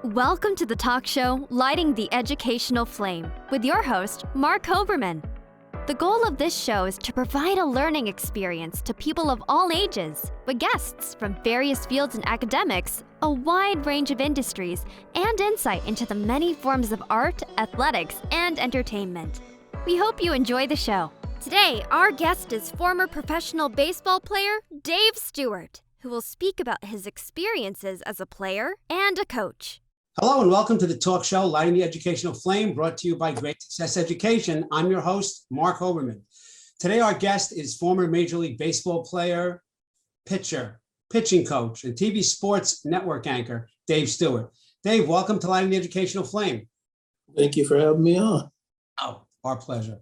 Welcome to the talk show, Lighting the Educational Flame, with your host, Mark Hoberman. The goal of this show is to provide a learning experience to people of all ages, with guests from various fields and academics, a wide range of industries, and insight into the many forms of art, athletics, and entertainment. We hope you enjoy the show. Today, our guest is former professional baseball player Dave Stewart, who will speak about his experiences as a player and a coach. Hello and welcome to the talk show, Lighting the Educational Flame, brought to you by Great Success Education. I'm your host, Mark Hoberman. Today, our guest is former Major League Baseball player, pitcher, pitching coach, and TV Sports Network anchor, Dave Stewart. Dave, welcome to Lighting the Educational Flame. Thank you for having me on. Oh, our pleasure.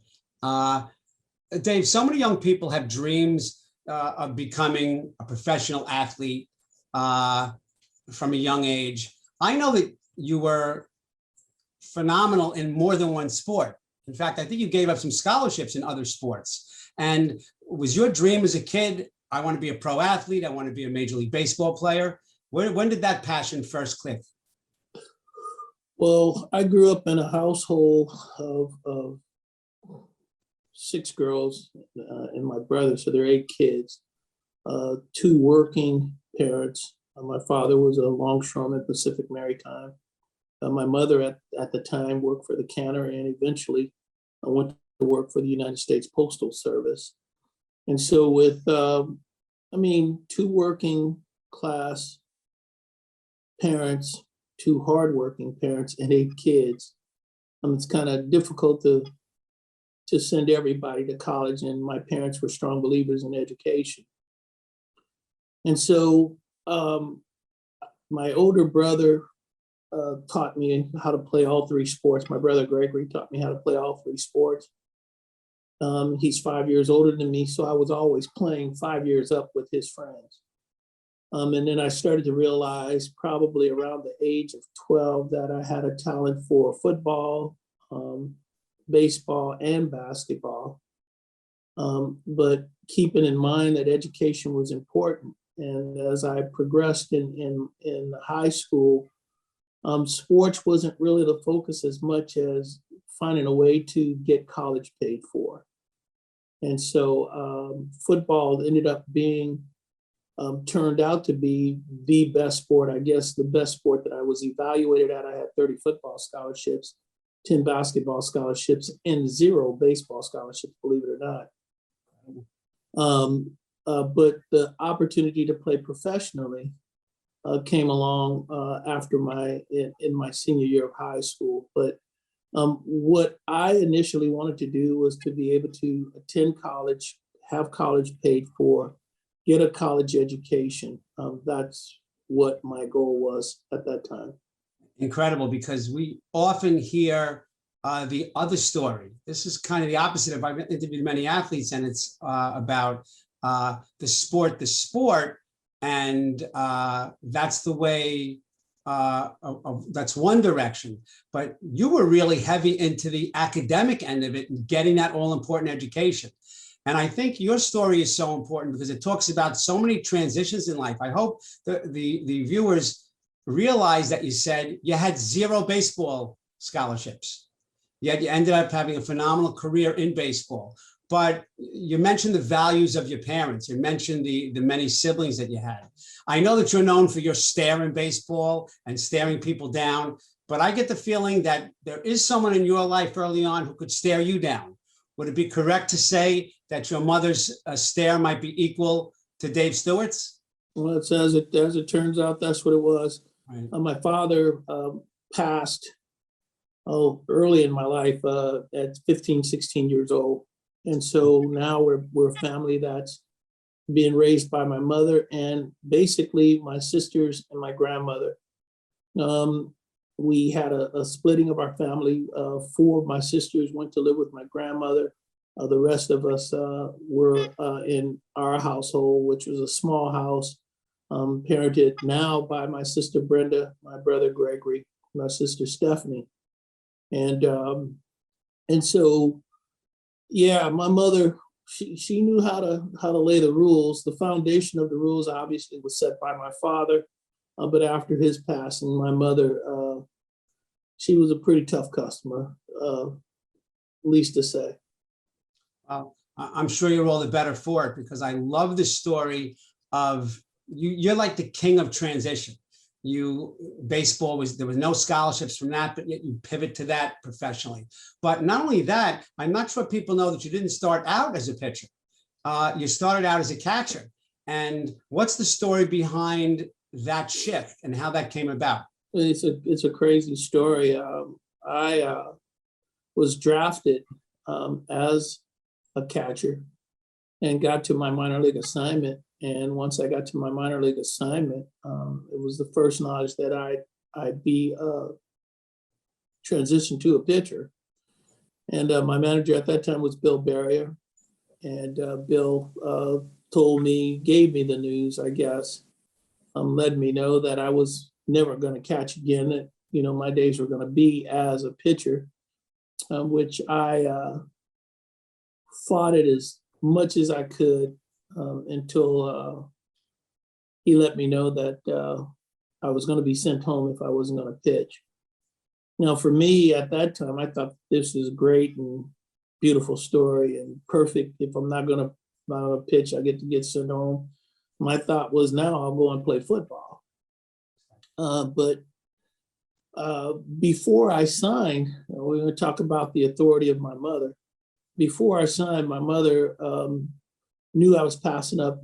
Dave, so many young people have dreams of becoming a professional athlete from a young age. I know that you were phenomenal in more than one sport. In fact, I think you gave up some scholarships in other sports. And was your dream as a kid, I want to be a pro athlete, I want to be a Major League Baseball player? When did that passion first click? Well, I grew up in a household of 6 girls and my brother, so there are 8 kids, 2 working parents. My father was a longshoreman, Pacific Maritime. My mother at the time worked for the canner and eventually went to work for the United States Postal Service. And so with, 2 working class parents, 2 hardworking parents, and 8 kids, it's kind of difficult to send everybody to college. And my parents were strong believers in education. And so my older brother taught me how to play all 3 sports. My brother Gregory taught me how to play all 3 sports. He's 5 years older than me, so I was always playing 5 years up with his friends. And then I started to realize probably around the age of 12 that I had a talent for football, baseball, and basketball. But keeping in mind that education was important. And as I progressed in high school, sports wasn't really the focus as much as finding a way to get college paid for. And so football ended up being, turned out to be the best sport, I guess the best sport that I was evaluated at. I had 30 football scholarships, 10 basketball scholarships, and 0 baseball scholarships, believe it or not. But the opportunity to play professionally came along in my senior year of high school. But what I initially wanted to do was to be able to attend college, have college paid for, get a college education. That's what my goal was at that time. Incredible, because we often hear the other story. This is kind of the opposite of, I've interviewed many athletes, and it's about the sport, and that's the way, that's one direction. But you were really heavy into the academic end of it and getting that all-important education. And I think your story is so important because it talks about so many transitions in life. I hope the viewers realize that you said you had 0 baseball scholarships, yet you ended up having a phenomenal career in baseball. But you mentioned the values of your parents. You mentioned the many siblings that you had. I know that you're known for your stare in baseball and staring people down, but I get the feeling that there is someone in your life early on who could stare you down. Would it be correct to say that your mother's stare might be equal to Dave Stewart's? Well, as it turns out, that's what it was. Right. My father passed early in my life at 15, 16 years old. And so now we're a family that's being raised by my mother and basically my sisters and my grandmother. We had a splitting of our family. 4 of my sisters went to live with my grandmother. The rest of us were in our household, which was a small house, parented now by my sister Brenda, my brother Gregory, my sister Stephanie. And so, yeah, my mother, she knew how to lay the rules. The foundation of the rules obviously was set by my father, but after his passing, my mother she was a pretty tough customer, least to say. Well, I'm sure you're all the better for it, because I love the story of you. You're like the king of transition. Baseball there was no scholarships from that, but yet you pivot to that professionally. But not only that, I'm not sure people know that you didn't start out as a pitcher. You started out as a catcher. And what's the story behind that shift and how that came about? It's a crazy story. I was drafted as a catcher and got to my minor league assignment. And once I got to my minor league assignment, it was the first knowledge that I'd be transitioned to a pitcher. And my manager at that time was Bill Barrier. And Bill gave me the news, I guess, let me know that I was never going to catch again, that, my days were going to be as a pitcher, which I fought it as much as I could until he let me know that I was going to be sent home if I wasn't going to pitch. Now, for me at that time, I thought this was great and beautiful story and perfect. If I'm not going to pitch, I get sent home. My thought was, now I'll go and play football. But before I signed, we're going to talk about the authority of my mother. Before I signed, my mother knew I was passing up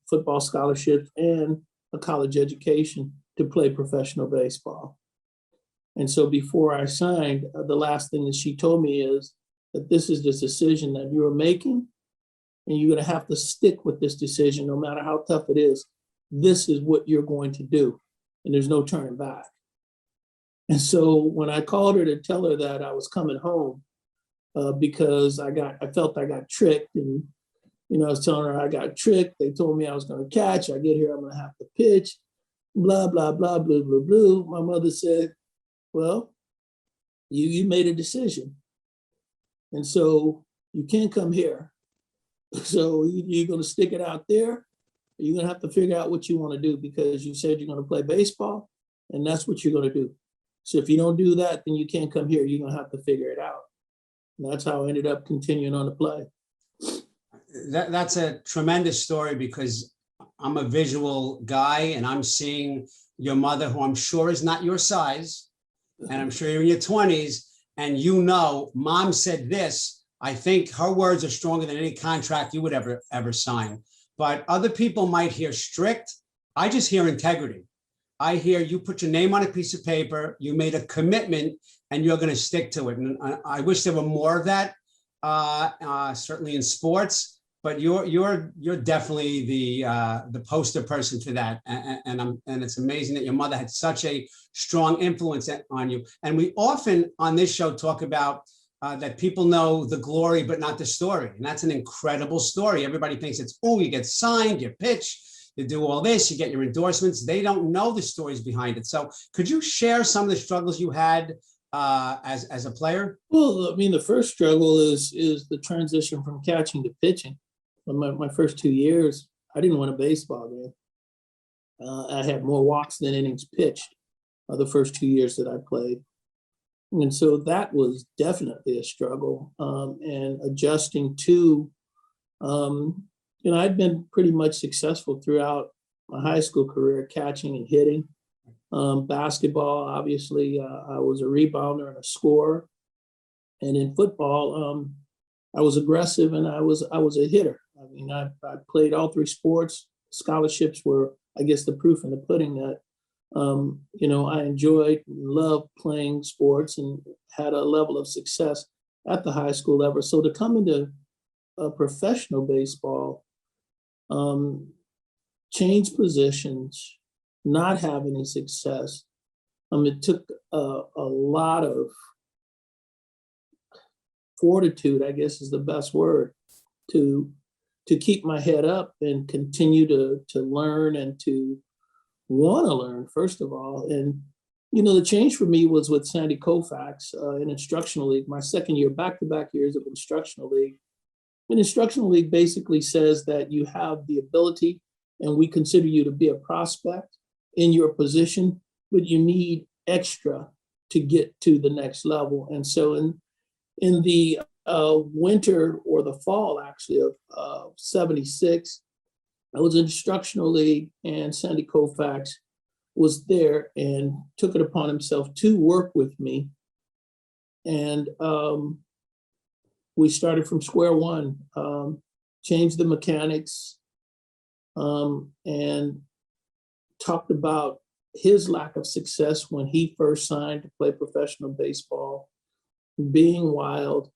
football scholarships and a college education to play professional baseball. And so before I signed, the last thing that she told me is that this is the decision that you're making, and you're going to have to stick with this decision no matter how tough it is. This is what you're going to do, and there's no turning back. And so when I called her to tell her that I was coming home, because I felt I got tricked, and I was telling her I got tricked. They told me I was going to catch. I get here, I'm going to have to pitch. Blah blah blah blah blah blah. My mother said, "Well, you made a decision, and so you can't come here. So you're going to stick it out there. You're going to have to figure out what you want to do, because you said you're going to play baseball, and that's what you're going to do. So if you don't do that, then you can't come here. You're going to have to figure it out." And that's how I ended up continuing on to play. That's a tremendous story, because I'm a visual guy, and I'm seeing your mother, who I'm sure is not your size, and I'm sure you're in your 20s, and mom said this. I think her words are stronger than any contract you would ever sign. But other people might hear strict. I just hear integrity. I hear you put your name on a piece of paper, you made a commitment, and you're going to stick to it. And I wish there were more of that, certainly in sports. But you're definitely the poster person to that, and it's amazing that your mother had such a strong influence on you. And we often on this show talk about that people know the glory but not the story, and that's an incredible story. Everybody thinks it's, oh, you get signed, you pitch, you do all this, you get your endorsements. They don't know the stories behind it. So could you share some of the struggles you had as a player? Well, I mean, the first struggle is the transition from catching to pitching. My first 2 years, I didn't win a baseball game. I had more walks than innings pitched the first 2 years that I played. And so that was definitely a struggle, and adjusting to, I'd been pretty much successful throughout my high school career, catching and hitting. Basketball, obviously, I was a rebounder and a scorer. And in football, I was aggressive, and I was a hitter. I mean, I played all three sports. Scholarships were, I guess, the proof in the pudding that, I enjoyed and loved playing sports and had a level of success at the high school level. So to come into professional baseball, change positions, not have any success, it took a lot of fortitude, I guess is the best word, to keep my head up and continue to learn and to want to learn, first of all. And, the change for me was with Sandy Koufax in Instructional League, my second year, back-to-back years of Instructional League. And Instructional League basically says that you have the ability, and we consider you to be a prospect in your position, but you need extra to get to the next level. And so in the winter or the fall, actually, of 76, I was in instructional league, and Sandy Koufax was there and took it upon himself to work with me. And we started from square one, changed the mechanics, and talked about his lack of success when he first signed to play professional baseball, being wild,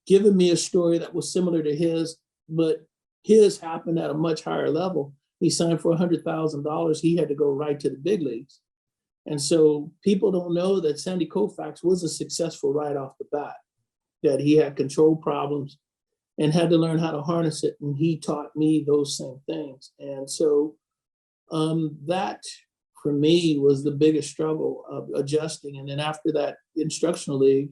giving me a story that was similar to his, but his happened at a much higher level. He signed for $100,000. He had to go right to the big leagues. And so people don't know that Sandy Koufax was successful right off the bat, that he had control problems and had to learn how to harness it. And he taught me those same things. And so that for me was the biggest struggle of adjusting. And then after that instructional league,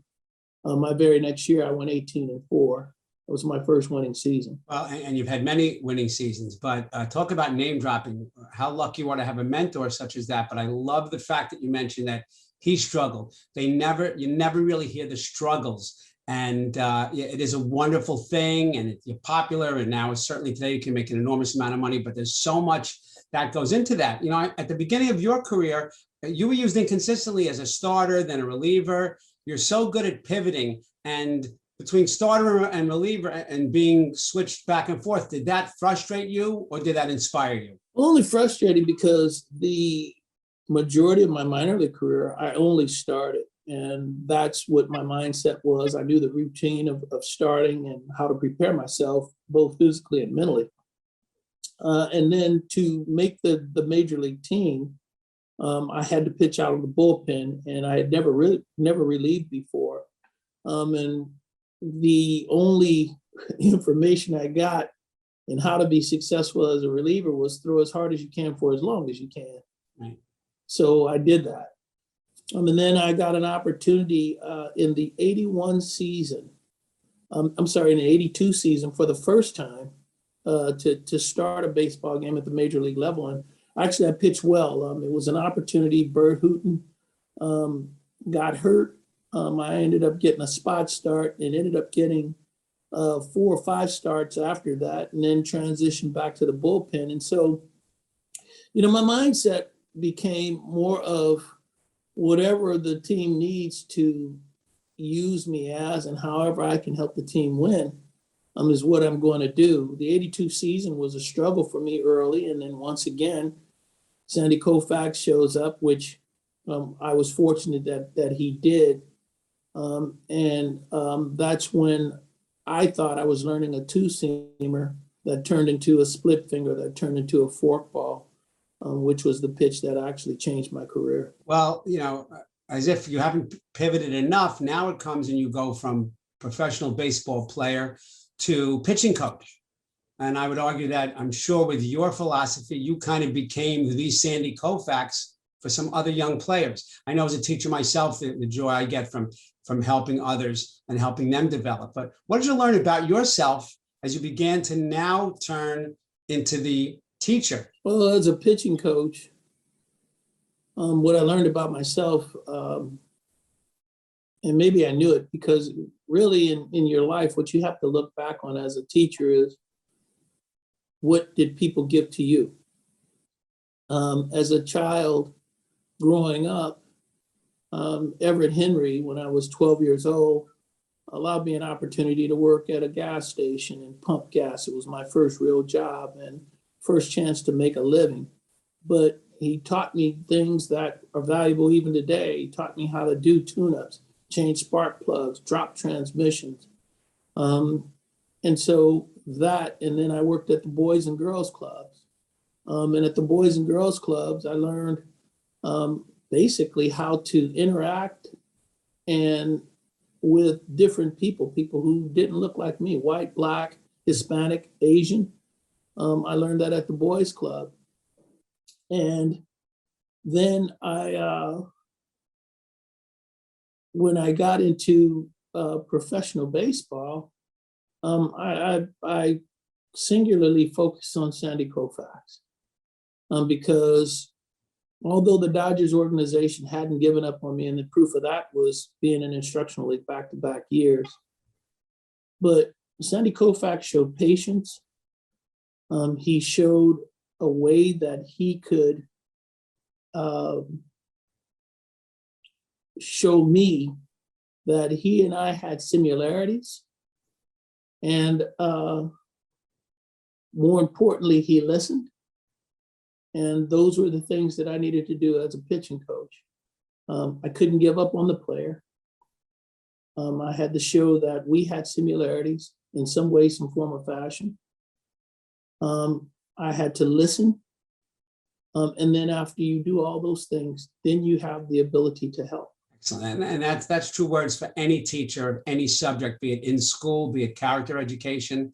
my very next year, I went 18-4. It was my first winning season. Well, and you've had many winning seasons, but talk about name dropping, how lucky you are to have a mentor such as that. But I love the fact that you mentioned that he struggled. You never really hear the struggles. And it is a wonderful thing, and you're popular. And now certainly today you can make an enormous amount of money, but there's so much that goes into that. At the beginning of your career, you were used inconsistently as a starter, then a reliever. You're so good at pivoting, and between starter and reliever and being switched back and forth, did that frustrate you or did that inspire you? Only frustrating because the majority of my minor league career, I only started. And that's what my mindset was. I knew the routine of starting and how to prepare myself, both physically and mentally. And then to make the major league team, I had to pitch out of the bullpen, and I had never relieved before. And the only information I got in how to be successful as a reliever was throw as hard as you can for as long as you can. Right. So I did that. And then I got an opportunity in the 81 season, in the 82 season for the first time to start a baseball game at the major league level. And actually I pitched well. It was an opportunity. Bert Hooton got hurt. I ended up getting a spot start and ended up getting 4 or 5 starts after that, and then transitioned back to the bullpen. And so, my mindset became more of whatever the team needs to use me as, and however I can help the team win is what I'm going to do. The 82 season was a struggle for me early. And then once again, Sandy Koufax shows up, which I was fortunate that he did. That's when I thought I was learning a 2-seamer that turned into a split finger, that turned into a forkball, which was the pitch that actually changed my career. Well, as if you haven't pivoted enough, now it comes and you go from professional baseball player to pitching coach. And I would argue that I'm sure with your philosophy, you kind of became the Sandy Koufax for some other young players. I know as a teacher myself, the joy I get from helping others and helping them develop. But what did you learn about yourself as you began to now turn into the teacher? Well, as a pitching coach, what I learned about myself, and maybe I knew it, because really in your life, what you have to look back on as a teacher is, what did people give to you? As a child growing up, Everett Henry, when I was 12 years old, allowed me an opportunity to work at a gas station and pump gas. It was my first real job and first chance to make a living. But he taught me things that are valuable even today. He taught me how to do tune-ups, change spark plugs, drop transmissions. And so that, and then I worked at the Boys and Girls Clubs. And at the Boys and Girls Clubs, I learned basically how to interact and with different people who didn't look like me, white, black, Hispanic, Asian. I learned that at the Boys Club. And then when I got into professional baseball, I singularly focused on Sandy Koufax because although the Dodgers organization hadn't given up on me, and the proof of that was being in instructional league back-to-back years. But Sandy Koufax showed patience. He showed a way that he could show me that he and I had similarities. And more importantly, he listened. And those were the things that I needed to do as a pitching coach. I couldn't give up on the player. I had to show that we had similarities in some way, some form or fashion. I had to listen. And then after you do all those things, then you have the ability to help. Excellent. And that's true words for any teacher of any subject, be it in school, be it character education.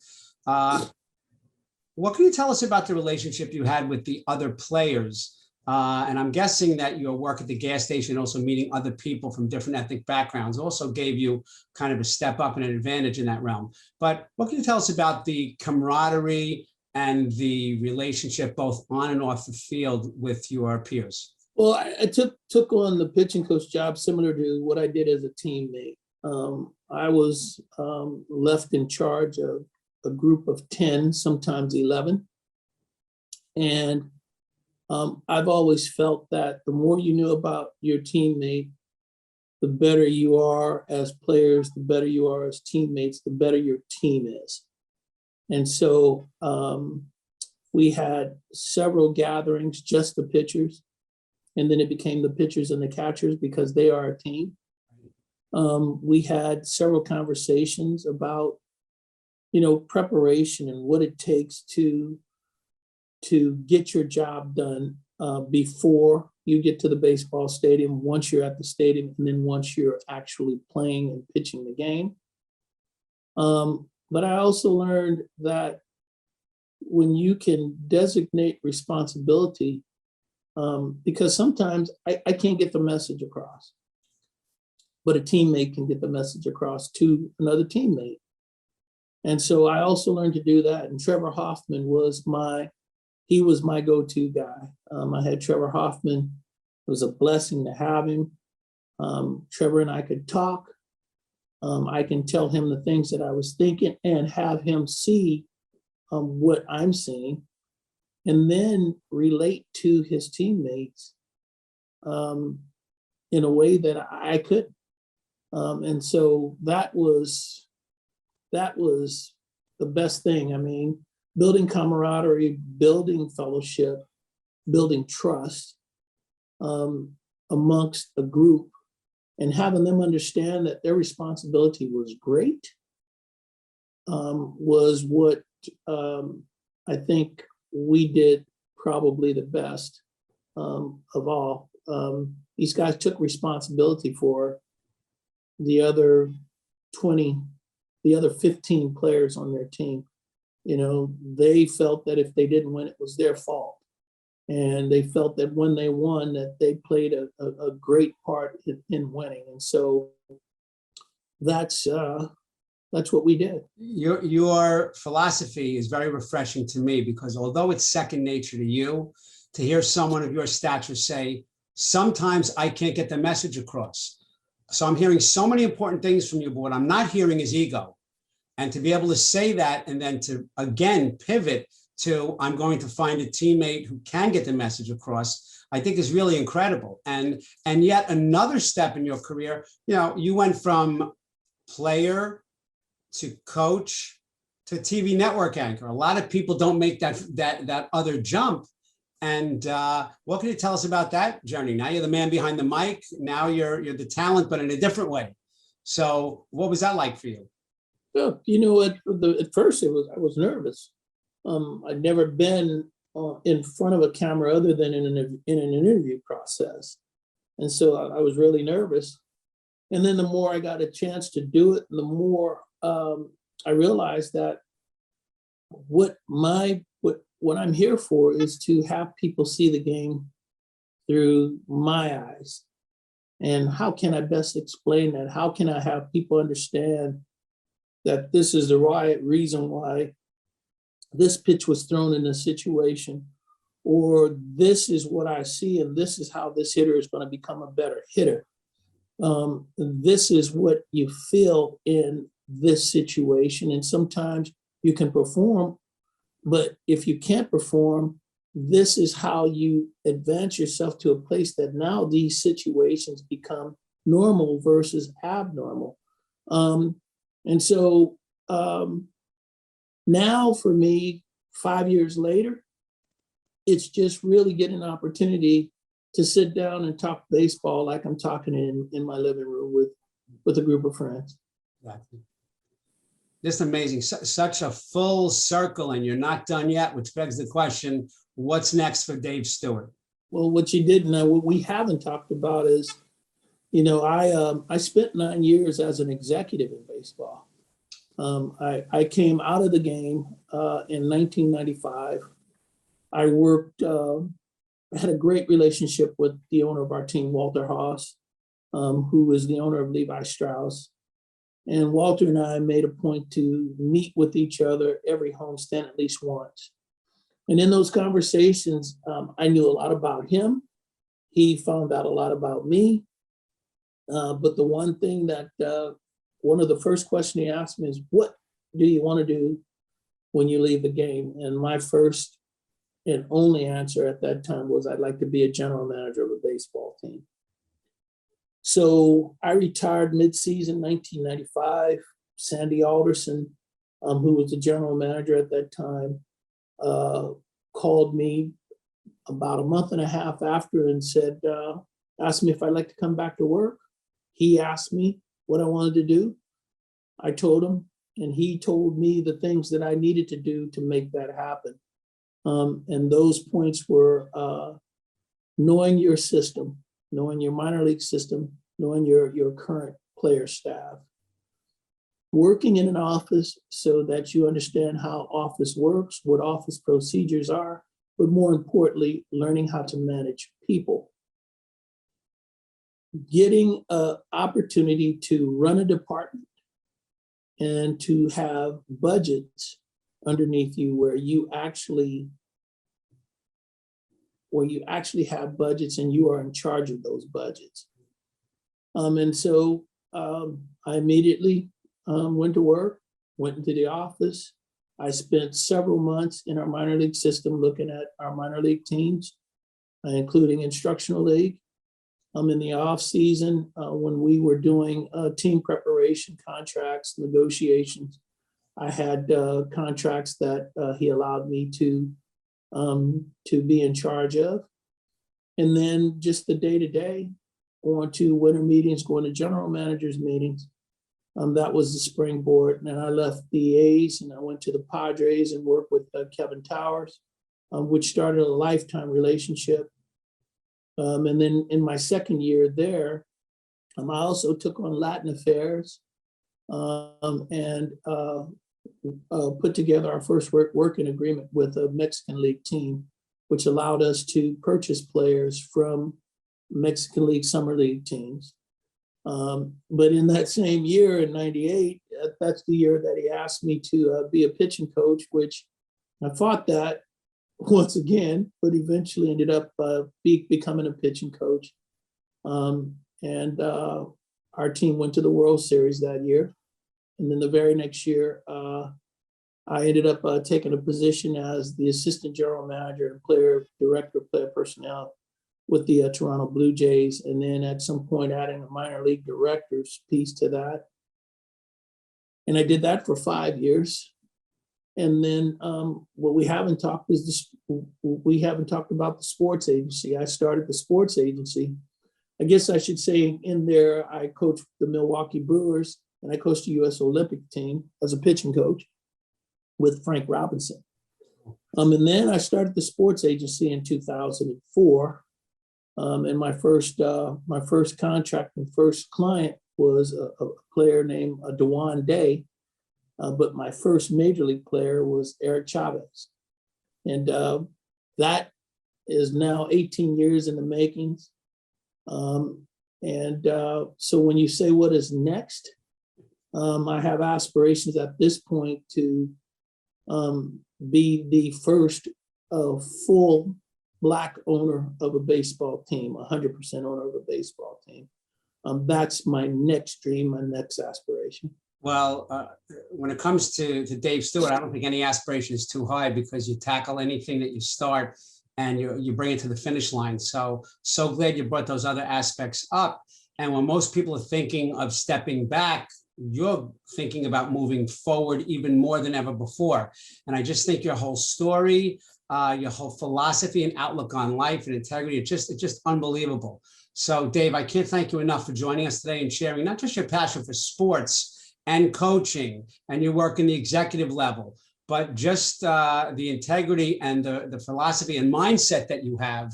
What can you tell us about the relationship you had with the other players? And I'm guessing that your work at the gas station, also meeting other people from different ethnic backgrounds, also gave you kind of a step up and an advantage in that realm. But what can you tell us about the camaraderie and the relationship both on and off the field with your peers? Well, I took on the pitching coach job similar to what I did as a teammate. I was left in charge of a group of 10, sometimes 11. And I've always felt that the more you know about your teammate, the better you are as players, the better you are as teammates, the better your team is. And so we had several gatherings, just the pitchers, and then it became the pitchers and the catchers because they are a team. We had several conversations about, preparation and what it takes to get your job done before you get to the baseball stadium, once you're at the stadium, and then once you're actually playing and pitching the game. But I also learned that when you can designate responsibility, because sometimes I can't get the message across, but a teammate can get the message across to another teammate. And so I also learned to do that. And Trevor Hoffman was my go-to guy. I had Trevor Hoffman. It was a blessing to have him. Trevor and I could talk. I can tell him the things that I was thinking and have him see what I'm seeing, and then relate to his teammates in a way that I couldn't. And so that was the best thing. I mean, building camaraderie, building fellowship, building trust amongst a group, and having them understand that their responsibility was great was what I think we did probably the best of all. These guys took responsibility for the other 15 players on their team. They felt that if they didn't win, it was their fault. And they felt that when they won, that they played a great part in winning. And so that's what we did. Your philosophy is very refreshing to me, because although it's second nature to you, to hear someone of your stature say, sometimes I can't get the message across. So I'm hearing so many important things from you, but what I'm not hearing is ego. And to be able to say that and then to, again, pivot to, I'm going to find a teammate who can get the message across, I think is really incredible. And yet another step in your career, you went from player to coach to TV network anchor. A lot of people don't make that other jump. And what can you tell us about that journey? Now you're the man behind the mic. Now you're the talent, but in a different way. So what was that like for you? Well, at first I was nervous. I'd never been in front of a camera other than in an interview process. And so I was really nervous. And then the more I got a chance to do it, the more I realized that what I'm here for is to have people see the game through my eyes. And how can I best explain that? How can I have people understand that this is the right reason why this pitch was thrown in this situation, or this is what I see, and this is how this hitter is going to become a better hitter. This is what you feel in this situation. And sometimes you can perform, but if you can't perform, this is how you advance yourself to a place that now these situations become normal versus abnormal. And so now for me, 5 years later, it's just really getting an opportunity to sit down and talk baseball like I'm talking in my living room with a group of friends. Exactly. Just amazing. Such a full circle, and you're not done yet, which begs the question, what's next for Dave Stewart? Well, what you didn't know, what we haven't talked about is, I spent 9 years as an executive in baseball. I came out of the game in 1995. I worked, I had a great relationship with the owner of our team, Walter Haas, who was the owner of Levi Strauss. And Walter and I made a point to meet with each other every homestand at least once. And in those conversations, I knew a lot about him. He found out a lot about me. But the one thing that, one of the first questions he asked me is, what do you want to do when you leave the game? And my first and only answer at that time was, I'd like to be a general manager of a baseball team. So I retired mid-season 1995. Sandy Alderson, who was the general manager at that time, called me about a month and a half after and said, asked me if I'd like to come back to work. He asked me what I wanted to do. I told him, and he told me the things that I needed to do to make that happen. And those points were knowing your system, knowing your minor league system, knowing your current player staff, working in an office so that you understand how office works, what office procedures are, but more importantly, learning how to manage people. Getting an opportunity to run a department and to have budgets underneath you where you actually have budgets and you are in charge of those budgets. And so I immediately went to work, went into the office. I spent several months in our minor league system looking at our minor league teams, including instructional league. In the off season, when we were doing team preparation, contracts, negotiations, I had contracts that he allowed me to be in charge of. And then just the day-to-day, going to winter meetings, going to general managers meetings. That was the springboard. And then I left the A's and I went to the Padres and worked with Kevin Towers, which started a lifetime relationship. And then in my second year there, I also took on Latin affairs and put together our first working agreement with a Mexican League team, which allowed us to purchase players from Mexican League Summer League teams. But in that same year in '98, that's the year that he asked me to be a pitching coach, which I fought that once again, but eventually ended up becoming a pitching coach. And our team went to the World Series that year. And then the very next year, I ended up taking a position as the assistant general manager and player director of player personnel with the Toronto Blue Jays. And then at some point adding a minor league director's piece to that. And I did that for 5 years. And then what we haven't talked is we haven't talked about the sports agency. I started the sports agency. I guess I should say in there, I coached the Milwaukee Brewers and I coached the U.S. Olympic team as a pitching coach with Frank Robinson. And then I started the sports agency in 2004. And my first contract and first client was a player named Dewan Day. But my first major league player was Eric Chavez. And that is now 18 years in the makings. So when you say what is next, I have aspirations at this point to be the first full Black owner of a baseball team, 100% owner of a baseball team. That's my next dream, my next aspiration. Well, when it comes to Dave Stewart, I don't think any aspiration is too high because you tackle anything that you start and you bring it to the finish line. So glad you brought those other aspects up. And when most people are thinking of stepping back, you're thinking about moving forward even more than ever before. And I just think your whole story, your whole philosophy and outlook on life and integrity, it's just unbelievable. So Dave, I can't thank you enough for joining us today and sharing not just your passion for sports and coaching and your work in the executive level, but just the integrity and the philosophy and mindset that you have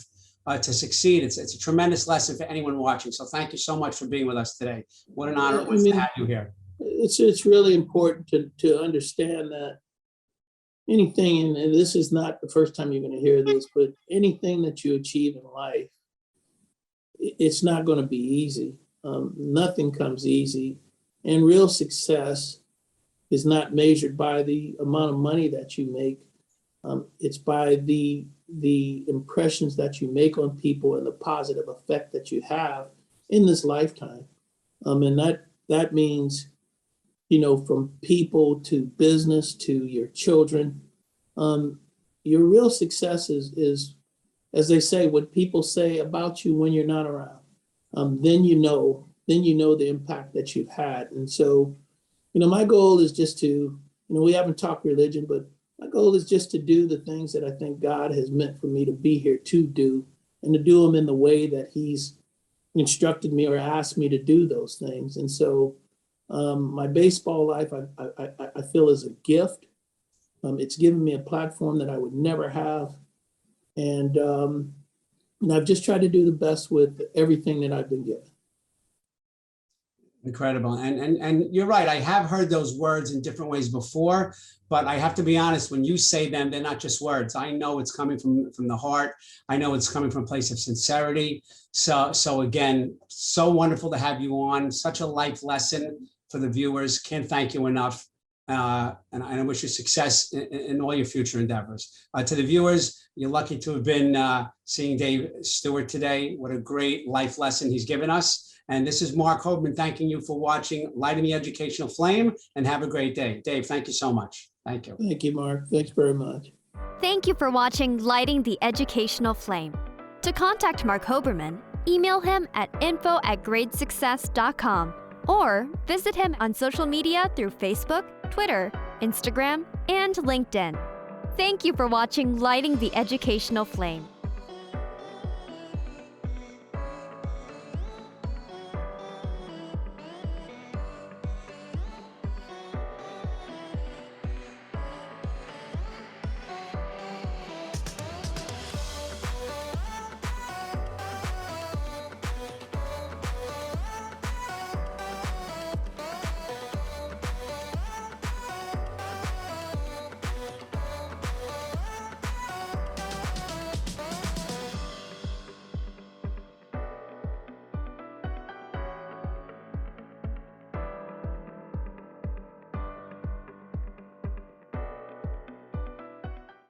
to succeed. It's a tremendous lesson for anyone watching. So thank you so much for being with us today. What an honor it was to have you here. It's really important to understand that anything, and this is not the first time you're going to hear this, but anything that you achieve in life, it's not going to be easy. Nothing comes easy. And real success is not measured by the amount of money that you make. It's by the impressions that you make on people and the positive effect that you have in this lifetime. And that means, from people to business to your children. Your real success is, as they say, what people say about you when you're not around. Then you know the impact that you've had. And so, my goal is just to, we haven't talked religion, but my goal is just to do the things that I think God has meant for me to be here to do, and to do them in the way that He's instructed me or asked me to do those things. And so my baseball life, I feel is a gift. It's given me a platform that I would never have. And I've just tried to do the best with everything that I've been given. Incredible. And you're right. I have heard those words in different ways before, but I have to be honest, when you say them, they're not just words. I know it's coming from the heart. I know it's coming from a place of sincerity. So again, so wonderful to have you on. Such a life lesson for the viewers. Can't thank you enough. And I wish you success in all your future endeavors. To the viewers, you're lucky to have been seeing Dave Stewart today. What a great life lesson he's given us. And this is Mark Hoberman thanking you for watching Lighting the Educational Flame, and have a great day. Dave, thank you so much. Thank you. Thank you, Mark. Thanks very much. Thank you for watching Lighting the Educational Flame. To contact Mark Hoberman, email him at info@gradesuccess.com or visit him on social media through Facebook, Twitter, Instagram, and LinkedIn. Thank you for watching Lighting the Educational Flame.